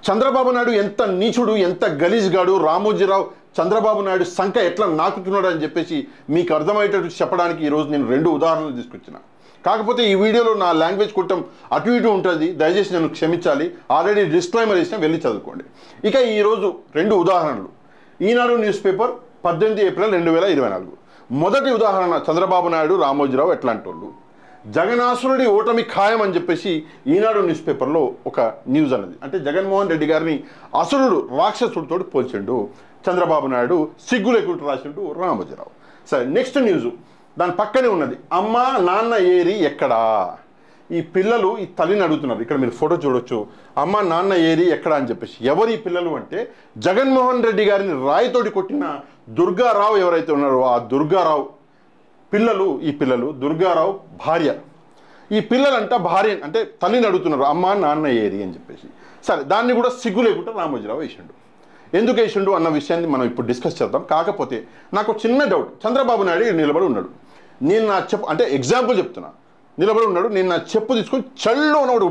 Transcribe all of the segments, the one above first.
చంద్రబాబు నాయుడు ఎంత నీచుడు, ఎంత గలీజ్గాడు, రామోజీరావు చంద్రబాబు నాయుడు సంఖ ఎట్లా నాకుతున్నాడు అని చెప్పేసి మీకు అర్థమయ్యేటట్టు చెప్పడానికి ఈరోజు నేను 2 ఉదాహరణలు తీసుకొచ్చిన. కాకపోతే ఈ వీడియోలో నా లాంగ్వేజ్ కొట్టం అటు ఇటు ఉంటుంది, దయచేసి నన్ను క్షమించాలి. ఆల్రెడీ డిస్క్లైమర్ ఇచ్చిన, వెళ్ళి చదువుకోండి. ఇక ఈరోజు 2 ఉదాహరణలు. ఈనాడు న్యూస్ పేపర్ 18 ఏప్రిల్ 2024. మొదటి ఉదాహరణ చంద్రబాబు నాయుడు, రామోజీరావు ఎట్లాంటి వాళ్ళు. జగనాసురుడి ఓటమి ఖాయం అని చెప్పేసి ఈనాడు న్యూస్ పేపర్లో ఒక న్యూస్ అన్నది. అంటే జగన్మోహన్ రెడ్డి గారిని అసురుడు, రాక్షసుడితో పోల్చిండు చంద్రబాబు నాయుడు, సిగ్గు లేకుండా రాసిండు రామోజీరావు. సరే, నెక్స్ట్ న్యూస్ దాని పక్కనే ఉన్నది. అమ్మ నాన్న ఏరి ఎక్కడా? ఈ పిల్లలు ఈ తల్లిని అడుగుతున్నారు. ఇక్కడ మీరు ఫోటో చూడొచ్చు. అమ్మ నాన్న ఏరి ఎక్కడా అని చెప్పేసి. ఎవరు ఈ పిల్లలు అంటే జగన్మోహన్ రెడ్డి గారిని రాయితోటి కొట్టిన దుర్గారావు ఎవరైతే ఉన్నారో ఆ దుర్గారావు పిల్లలు. ఈ పిల్లలు దుర్గారావు భార్య. ఈ పిల్లలంట భార్య అంటే తల్లిని అడుగుతున్నారు, అమ్మ నాన్న ఏరి అని చెప్పేసి. సరే, దాన్ని కూడా సిగ్గు లేకుండా రామోజీరావు వేసిండు. ఎందుకు వేసిండు అన్న విషయాన్ని మనం ఇప్పుడు డిస్కస్ చేద్దాం. కాకపోతే నాకు చిన్న డౌట్. చంద్రబాబు నాయుడు నిలబడి ఉన్నాడు. నేను నా చెప్పు అంటే ఎగ్జాంపుల్ చెప్తున్నా, నిలబడి ఉన్నాడు. నేను నా చెప్పు తీసుకొని చల్లో ఉన్నవాడు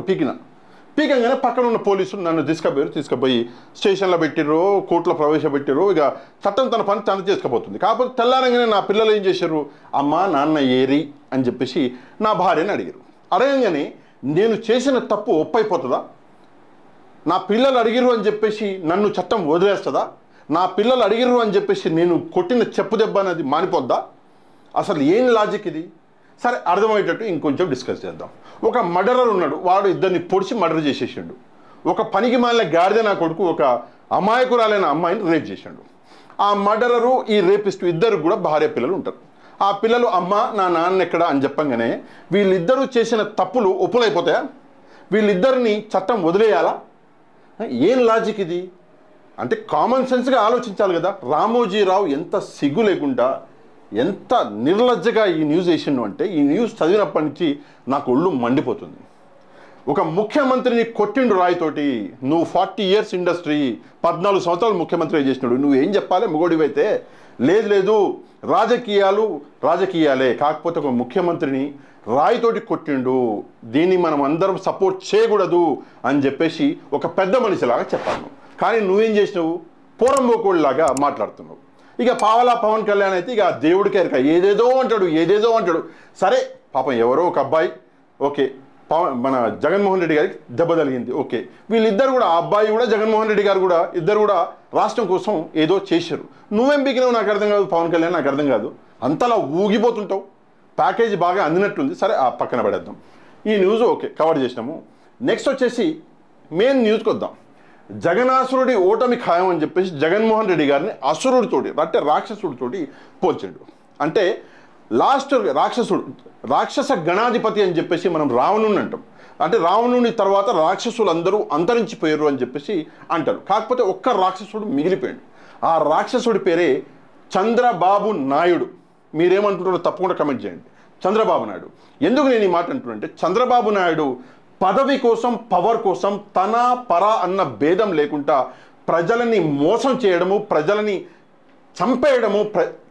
పీకంగానే పక్కన ఉన్న పోలీసులు నన్ను తీసుకుపోయి స్టేషన్లో పెట్టిర్రు, కోర్టులో ప్రవేశపెట్టిర్రు. ఇక చట్టం తన పని తను చేసుకుపోతుంది. కాకపోతే తెల్లారంగానే నా పిల్లలు ఏం చేశారు, అమ్మ నాన్న ఏరి అని చెప్పేసి నా భార్యని అడిగారు. అడగంగానే నేను చేసిన తప్పు ఒప్పైపోతుందా? నా పిల్లలు అడిగిరు అని చెప్పేసి నన్ను చట్టం వదిలేస్తుందా? నా పిల్లలు అడిగిరు అని చెప్పేసి నేను కొట్టిన చెప్పు దెబ్బ అనేది మానిపోద్దా? అసలు ఏం లాజిక్ ఇది? సరే, అర్థమయ్యేటట్టు ఇంకొంచెం డిస్కస్ చేద్దాం. ఒక మర్డరర్ ఉన్నాడు, వాడు ఇద్దరిని పొడిచి మర్డర్ చేసేసిండు. ఒక పనికి మాలిన గాడిద నా కొడుకు ఒక అమాయకురాలైన అమ్మాయిని రేప్ చేశాడు. ఆ మర్డరరు, ఈ రేపిస్టు ఇద్దరు కూడా భార్య పిల్లలు ఉంటారు. ఆ పిల్లలు అమ్మ నా నాన్న ఎక్కడ అని చెప్పంగానే వీళ్ళిద్దరూ చేసిన తప్పులు ఒప్పులైపోతాయా? వీళ్ళిద్దరిని చట్టం వదిలేయాలా? ఏం లాజిక్ ఇది? అంటే కామన్ సెన్స్గా ఆలోచించాలి కదా. రామోజీరావు ఎంత సిగ్గు లేకుండా, ఎంత నిర్లజ్జగా ఈ న్యూస్ వేసిండు అంటే, ఈ న్యూస్ చదివినప్పటి నుంచి నాకు ఒళ్ళు మండిపోతుంది. ఒక ముఖ్యమంత్రిని కొట్టిండు రాయితోటి. నువ్వు 40 ఇయర్స్ ఇండస్ట్రీ, 14 సంవత్సరాలు ముఖ్యమంత్రి చేసినాడు. నువ్వేం చెప్పాలి? మొగోడివైతే లేదు రాజకీయాలే. కాకపోతే ఒక ముఖ్యమంత్రిని రాయితోటి కొట్టిండు, దీన్ని మనం అందరం సపోర్ట్ చేయకూడదు అని చెప్పేసి ఒక పెద్ద మనిషిలాగా చెప్పాను. కానీ నువ్వేం చేసినావు? పోరంబోకోళ్ళలాగా మాట్లాడుతున్నావు. ఇక పావలా పవన్ కళ్యాణ్ అయితే ఇక దేవుడికి ఎరక ఏదేదో అంటాడు. సరే, పాపం ఎవరో ఒక అబ్బాయి, ఓకే, మన జగన్మోహన్ రెడ్డి గారికి దెబ్బ తగిలింది, ఓకే. వీళ్ళిద్దరు కూడా, ఆ అబ్బాయి కూడా జగన్మోహన్ రెడ్డి గారు కూడా, ఇద్దరు కూడా రాష్ట్రం కోసం ఏదో చేశారు. నువ్వేం పీకినావు నాకు అర్థం కాదు. పవన్ కళ్యాణ్ నాకు అర్థం కాదు. అంతలా ఊగిపోతుంటావు. ప్యాకేజీ బాగా అందినట్టుంది. సరే, ఆ పక్కన పడేద్దాం. ఈ న్యూస్ ఓకే, కవర్ చేసినాము. నెక్స్ట్ వచ్చేసి మెయిన్ న్యూస్కి వద్దాం. జగనాసురుడి ఓటమి ఖాయం అని చెప్పేసి జగన్మోహన్ రెడ్డి గారిని అసురుడితోటి అంటే రాక్షసుడితోటి పోల్చాడు. అంటే లాస్ట్ రాక్షస గణాధిపతి అని చెప్పేసి మనం రావణుని అంటాం. అంటే రావణుని తర్వాత రాక్షసులందరూ అంతరించిపోయారు అని చెప్పేసి అంటారు. కాకపోతే ఒక్క రాక్షసుడు మిగిలిపోయాడు. ఆ రాక్షసుడి పేరే చంద్రబాబు నాయుడు. మీరేమంటున్నారో తప్పకుండా కమెంట్ చేయండి. చంద్రబాబు నాయుడు. ఎందుకు నేను ఈ మాట అంటున్నానంటే, చంద్రబాబు నాయుడు పదవి కోసం, పవర్ కోసం తన పర అన్న భేదం లేకుండా ప్రజలని మోసం చేయడము, ప్రజలని చంపేయడము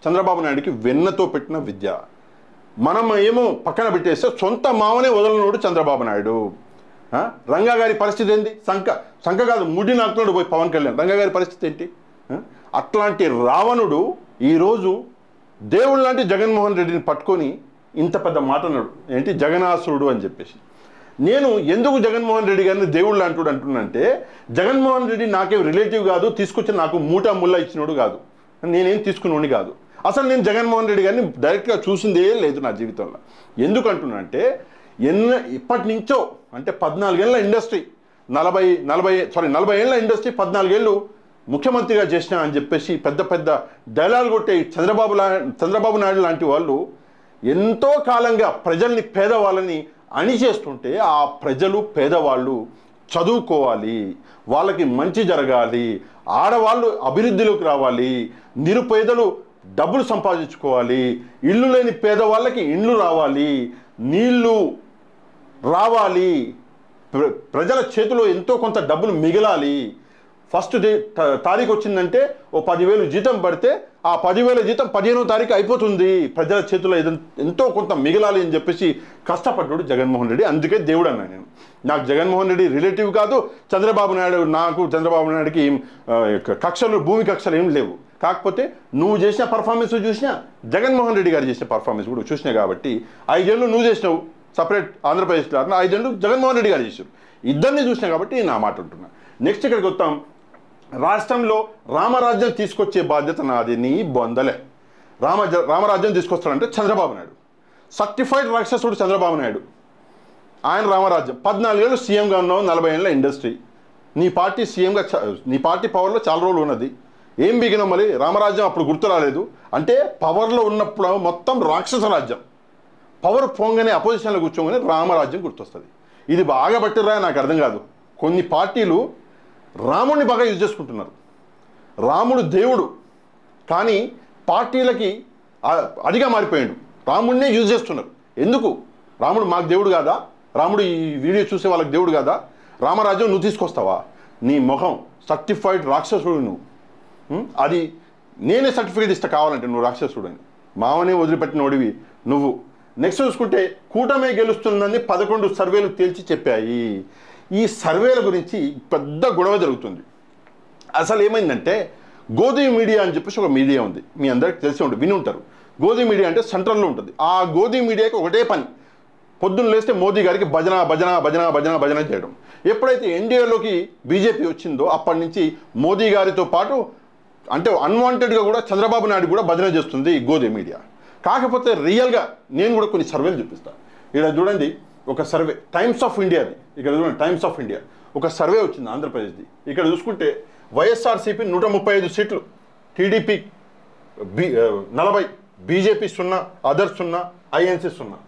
చంద్రబాబు నాయుడికి వెన్నతో పెట్టిన విద్య. మనం ఏమో పక్కన పెట్టేస్తే సొంత మామనే వదలనోడు చంద్రబాబు నాయుడు. రంగా గారి పరిస్థితి ఏంటి? సంఖ కాదు, ముడి నాకున్నాడు పోయి పవన్ కళ్యాణ్. రంగా గారి పరిస్థితి ఏంటి? అట్లాంటి రావణుడు ఈరోజు దేవుడు లాంటి జగన్మోహన్ రెడ్డిని పట్టుకొని ఇంత పెద్ద మాట అన్నాడు. ఏంటి? జగనాసురుడు అని చెప్పేసి. నేను ఎందుకు జగన్మోహన్ రెడ్డి గారిని దేవుడు లాంటి అంటున్నానంటే, జగన్మోహన్ రెడ్డి నాకేం రిలేటివ్ కాదు, తీసుకొచ్చి నాకు మూటా ముల్లా ఇచ్చినోడు కాదు, నేనేం తీసుకున్నోని కాదు. అసలు నేను జగన్మోహన్ రెడ్డి గారిని డైరెక్ట్గా చూసిందే లేదు నా జీవితంలో. ఎందుకు అంటున్నానంటే, ఇప్పటి నుంచో అంటే 14 ఏళ్ళ ఇండస్ట్రీ, 40 ఏళ్ళ ఇండస్ట్రీ 14 ఏళ్ళు ముఖ్యమంత్రిగా చేసిన అని చెప్పేసి పెద్ద పెద్ద డైలాగ్ కొట్టే చంద్రబాబు నాయుడు లాంటి వాళ్ళు ఎంతో కాలంగా ప్రజల్ని, పేదవాళ్ళని అణిచేస్తుంటే, ఆ ప్రజలు పేదవాళ్ళు చదువుకోవాలి, వాళ్ళకి మంచి జరగాలి, ఆడవాళ్ళు అభివృద్ధిలోకి రావాలి, నిరుపేదలు డబ్బులు సంపాదించుకోవాలి, ఇల్లు లేని పేదవాళ్ళకి ఇండ్లు రావాలి, నీళ్లు రావాలి, ప్రజల చేతిలో ఎంతో కొంత డబ్బులు మిగలాలి, ఫస్ట్ తారీఖు వచ్చిందంటే ఓ 10,000 జీతం పడితే ఆ 10,000 జీతం 15వ తారీఖు అయిపోతుంది. ప్రజల చేతిలో ఎంతో కొంత మిగలాలి అని చెప్పేసి కష్టపడ్డాడు జగన్మోహన్ రెడ్డి. అందుకే దేవుడు అన్నా నేను. నాకు జగన్మోహన్ రెడ్డి రిలేటివ్ కాదు. చంద్రబాబు నాయుడికి కక్షలు భూమి కక్షలు ఏం లేవు. కాకపోతే నువ్వు చేసిన పర్ఫార్మెన్స్ చూసినా, జగన్మోహన్ రెడ్డి గారు చేసిన పర్ఫార్మెన్స్ కూడా చూసినా కాబట్టి 5 ఏళ్ళు నువ్వు చేసినావు సపరేట్ ఆంధ్రప్రదేశ్లో, 5 ఏళ్ళు జగన్మోహన్ రెడ్డి గారు చేశారు. ఇద్దరిని చూసినా కాబట్టి నా మాట ఉంటున్నా. నెక్స్ట్ ఇక్కడికి వస్తాం. రాష్ట్రంలో రామరాజ్యం తీసుకొచ్చే బాధ్యత నాది. నీ బొందలే. రామరాజ్యం తీసుకొస్తాడంటే చంద్రబాబు నాయుడు. సర్టిఫైడ్ రాక్షసుడు చంద్రబాబు నాయుడు. ఆయన రామరాజ్యం. 14 ఏళ్ళు సీఎంగా ఉన్నావు, 40 ఏళ్ళ ఇండస్ట్రీ. నీ పార్టీ సీఎంగా నీ పార్టీ పవర్లో చాలా రోజులు ఉన్నది. ఏం బిగినాం మళ్ళీ? రామరాజ్యం అప్పుడు గుర్తు రాలేదు అంటే పవర్లో ఉన్నప్పుడు మొత్తం రాక్షస రాజ్యం. పవర్ పోగానే అపోజిషన్లో కూర్చోగానే రామరాజ్యం గుర్తొస్తుంది. ఇది బాగా పట్టిర్రా నాకు అర్థం కాదు. కొన్ని పార్టీలు రాముడిని బాగా యూజ్ చేసుకుంటున్నారు. రాముడు దేవుడు కానీ పార్టీలకి అదిగా మారిపోయాడు. రాముడినే యూజ్ చేస్తున్నారు. ఎందుకు? రాముడు మాకు దేవుడు కాదా? రాముడు ఈ వీడియో చూసే వాళ్ళకి దేవుడు కాదా? రామరాజ్యం నువ్వు తీసుకొస్తావా? నీ ముఖం సర్టిఫైడ్ రాక్షసుడు నువ్వు. అది నేనే సర్టిఫికేట్ ఇస్తా కావాలంటే నువ్వు రాక్షసుడు అని. మావనే వదిలిపెట్టినోడివి నువ్వు. నెక్స్ట్ చూసుకుంటే కూటమే గెలుస్తుందని 11 సర్వేలు తేల్చి చెప్పాయి. ఈ సర్వేల గురించి పెద్ద గొడవ జరుగుతుంది. అసలు ఏమైందంటే గోధుమ మీడియా అని చెప్పేసి ఒక మీడియా ఉంది. మీ అందరికి తెలిసి ఉంటుంది, విని ఉంటారు. గోధుమ మీడియా అంటే సెంట్రల్లో ఉంటుంది. ఆ గోధుమ మీడియాకి ఒకటే పని, పొద్దున్న లేస్తే మోదీ గారికి భజన భజన భజన భజన భజన చేయడం. ఎప్పుడైతే ఎన్డీఏలోకి బీజేపీ వచ్చిందో అప్పటి నుంచి మోదీ గారితో పాటు అంటే అన్వాంటెడ్గా కూడా చంద్రబాబు నాయుడు కూడా భజన చేస్తుంది గోధుమ మీడియా. కాకపోతే రియల్గా నేను కూడా కొన్ని సర్వేలు చూపిస్తాను. ఇక్కడ చూడండి ఒక సర్వే, టైమ్స్ ఆఫ్ ఇండియాది. ఇక్కడ చూడండి టైమ్స్ ఆఫ్ ఇండియా ఒక సర్వే వచ్చింది ఆంధ్రప్రదేశ్ది. ఇక్కడ చూసుకుంటే వైఎస్ఆర్సీపీ 135 సీట్లు, టీడీపీ 40, బీజేపీ 0, అదర్స్ 0, ఐఎన్సీ 0.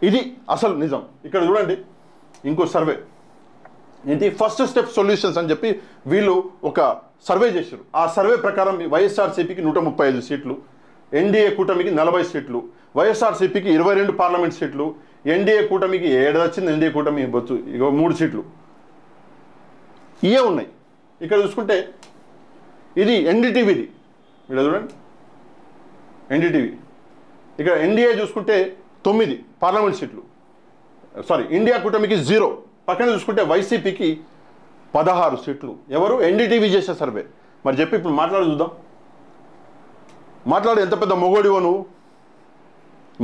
ఇది అసలు నిజం. ఇక్కడ చూడండి ఇంకో సర్వే ఏంటి, ఫస్ట్ స్టెప్ సొల్యూషన్స్ అని చెప్పి వీళ్ళు ఒక సర్వే చేశారు. ఆ సర్వే ప్రకారం వైఎస్ఆర్సీపీకి 135 సీట్లు, ఎన్డీఏ కూటమికి 40 సీట్లు, వైఎస్ఆర్సీపీకి 22 పార్లమెంట్ సీట్లు, ఎన్డీఏ కూటమికి 7 వచ్చింది. ఎన్డీఏ కూటమి ఇవ్వచ్చు ఇక 3 సీట్లు ఇవే ఉన్నాయి. ఇక్కడ చూసుకుంటే ఇది ఎన్డీటీవీది. ఇక్కడ చూడండి ఎన్డీటీవీ. ఇక్కడ ఎన్డీఏ చూసుకుంటే 9 పార్లమెంట్ సీట్లు, ఇండియా కూటమికి 0. పక్కన చూసుకుంటే వైసీపీకి 16 సీట్లు. ఎవరు? ఎన్డీటీవీ చేసే సర్వే. మరి చెప్పి ఇప్పుడు మాట్లాడి చూద్దాం. మాట్లాడు, ఎంత పెద్ద మొగోడివో నువ్వు.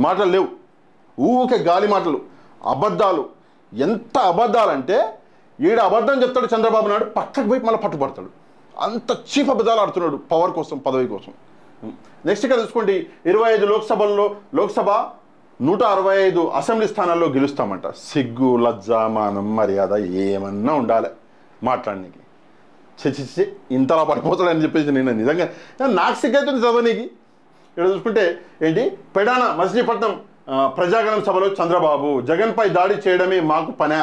మాటలు లేవు, ఊరికే గాలి మాటలు, అబద్ధాలు. ఎంత అబద్ధాలంటే ఈడ అబద్ధం చెప్తాడు చంద్రబాబు నాయుడు, పక్కకు పోయి మళ్ళీ పట్టుబడతాడు. అంత చీప్ అబద్ధాలు ఆడుతున్నాడు పవర్ కోసం, పదవి కోసం. నెక్స్ట్ ఇక్కడ చూసుకోండి 25 లోక్సభ 165 అసెంబ్లీ స్థానాల్లో గెలుస్తామంట. సిగ్గు, లజ్జ, మానం, మర్యాద ఏమన్నా ఉండాలి మాట్లాడడానికి. చచ్చి ఇంతలా పడిపోతాడని చెప్పేసి నేను నిజంగా నాకు సిగ్గైతుంది చదవనీకి. ఇక్కడ చూసుకుంటే ఏంటి, పెడాన మచిలీపట్నం ప్రజాగణం సభలో చంద్రబాబు జగన్పై దాడి చేయడమే మాకు పనా,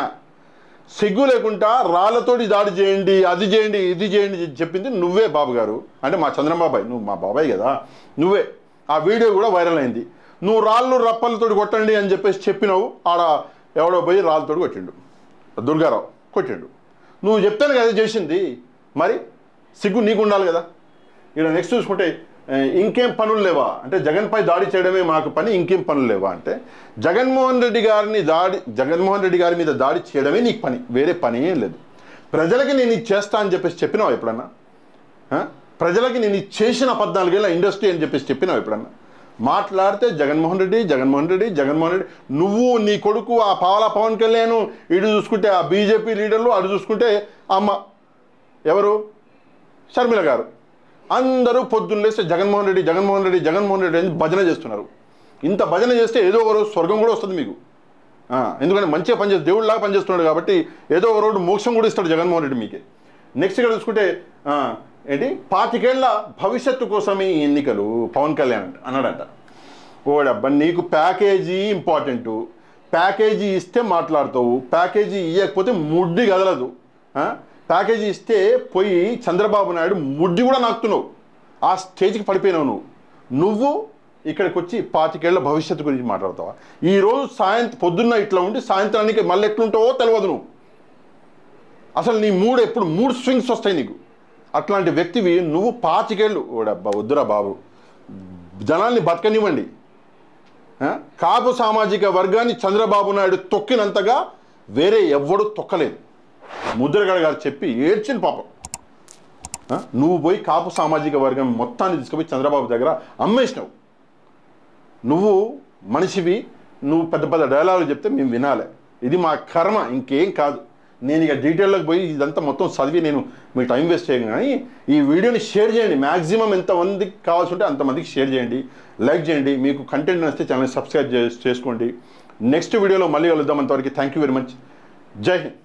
సిగ్గు లేకుండా రాళ్లతోటి దాడి చేయండి, అది చేయండి, ఇది చేయండి చెప్పింది నువ్వే బాబు గారు. అంటే మా చంద్రబాబాయ్, నువ్వు మా బాబాయ్ కదా, నువ్వే. ఆ వీడియో కూడా వైరల్ అయింది. నువ్వు రాళ్ళు రప్పలతోటి కొట్టండి అని చెప్పేసి చెప్పినావు. ఆడ ఎవడో పోయి రాళ్ళతోటి కొట్టిండు, దుర్గారావు కొట్టిండు. నువ్వు చెప్తాను కదా చేసింది, మరి సిగ్గు నీకు ఉండాలి కదా. ఇక్కడ నెక్స్ట్ చూసుకుంటే ఇంకేం పనులు లేవా అంటే, జగన్పై దాడి చేయడమే మాకు పని, ఇంకేం పనులు లేవా అంటే, జగన్మోహన్ రెడ్డి గారి మీద దాడి చేయడమే నీకు పని, వేరే పని ఏం లేదు. ప్రజలకి నేను ఇది చేస్తా అని చెప్పేసి చెప్పినావు ఎప్పుడన్నా? ప్రజలకి నేను ఇది చేసిన 14 ఏళ్ళ ఇండస్ట్రీ అని చెప్పేసి చెప్పినావు ఎప్పుడన్నా? మాట్లాడితే జగన్మోహన్ రెడ్డి, నువ్వు నీ కొడుకు ఆ పవన్ కళ్యాణ్, ఇటు చూసుకుంటే ఆ బీజేపీ లీడర్లు, అటు చూసుకుంటే అమ్మ ఎవరు షర్మిల గారు, అందరూ పొద్దున్న లేస్తే జగన్మోహన్ రెడ్డి అని భజన చేస్తున్నారు. ఇంత భజన చేస్తే ఏదో ఒక రోజు స్వర్గం కూడా వస్తుంది మీకు. ఎందుకంటే మంచిగా పనిచేస్తే దేవుడిలాగా పనిచేస్తున్నాడు కాబట్టి ఏదో ఒక రోజు మోక్షం కూడా ఇస్తాడు జగన్మోహన్ రెడ్డి మీకే. నెక్స్ట్ ఇక్కడ చూసుకుంటే ఏంటి, 25 ఏళ్ల భవిష్యత్తు కోసమే ఈ ఎన్నికలు పవన్ కళ్యాణ్ అన్నాడంట. ఓడబ్బా, నీకు ప్యాకేజీ ఇంపార్టెంటు, ప్యాకేజీ ఇస్తే మాట్లాడతావు, ప్యాకేజీ ఇవ్వకపోతే ముడ్డి కదలదు. ప్యాకేజీ ఇస్తే పోయి చంద్రబాబు నాయుడు ముడ్డి కూడా నాకుతున్నావు, ఆ స్టేజ్కి పడిపోయినావు నువ్వు. ఇక్కడికి వచ్చి 25 ఏళ్ల భవిష్యత్తు గురించి మాట్లాడతావా? ఈరోజు పొద్దున్న ఇట్లా ఉండి సాయంత్రానికి మళ్ళీ ఎట్లుంటావో తెలియదు నువ్వు. అసలు నీ మూడు ఎప్పుడు మూడు స్వింగ్స్ వస్తాయి నీకు. అట్లాంటి వ్యక్తివి నువ్వు 25 ఏళ్ళు ఓడబ్బా వద్దురా బాబు, జనాల్ని బతకనివ్వండి. కాపు సామాజిక వర్గాన్ని చంద్రబాబు నాయుడు తొక్కినంతగా వేరే ఎవ్వడు తొక్కలేదు. ముద్రగడ గారు చెప్పి ఏడ్చిన పాపం. నువ్వు పోయి కాపు సామాజిక వర్గం మొత్తాన్ని తీసుకుపోయి చంద్రబాబు దగ్గర అమ్మేసినావు. నువ్వు మనిషివి, నువ్వు పెద్ద పెద్ద డైలాగులు చెప్తే మేము వినాలి. ఇది మా కర్మ, ఇంకేం కాదు. నేను ఇక డీటెయిల్లోకి పోయి ఇదంతా మొత్తం చదివి నేను మీకు టైం వేస్ట్ చేయను. కానీ ఈ వీడియోని షేర్ చేయండి, మ్యాక్సిమం ఎంతమందికి కావాల్సి ఉంటే అంతమందికి షేర్ చేయండి, లైక్ చేయండి. మీకు కంటెంట్ నచ్చితే ఛానల్ సబ్స్క్రైబ్ చేసుకోండి. నెక్స్ట్ వీడియోలో మళ్ళీ కలుద్దాం. అంతవరకు థ్యాంక్ యూ వెరీ మచ్. జై హింద్.